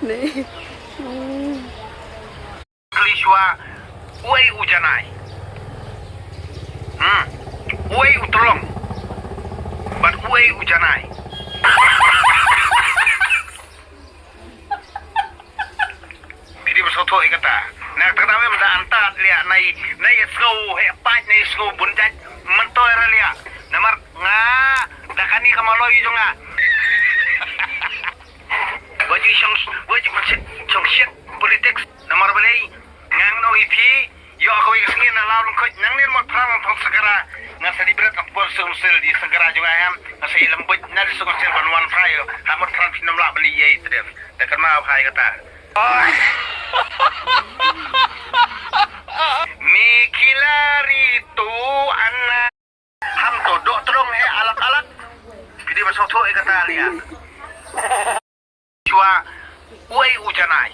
Nih. Kelishwa, uai ujanai. Uai utolong. But uai ujanai. Bidi bersoto ikata. Nak terdawe menda antat lihat nai skau hepat nai skau bunjat mentoy ralia. Namar nga dakani kamaloi jonga. Wajib shit politics namar balai ngang no ipi yo aku ingin lawan kau nang ni mat perang tong segera ngan celebrat apa sel di segera juga am ngasih lembut nari sel banwan frayo hamut perang film lah beli ye terus dekat mau hai kata Mikilari tu anak ham to dohtdong alak-alak video masuk tu kata lihat cua uai ujanai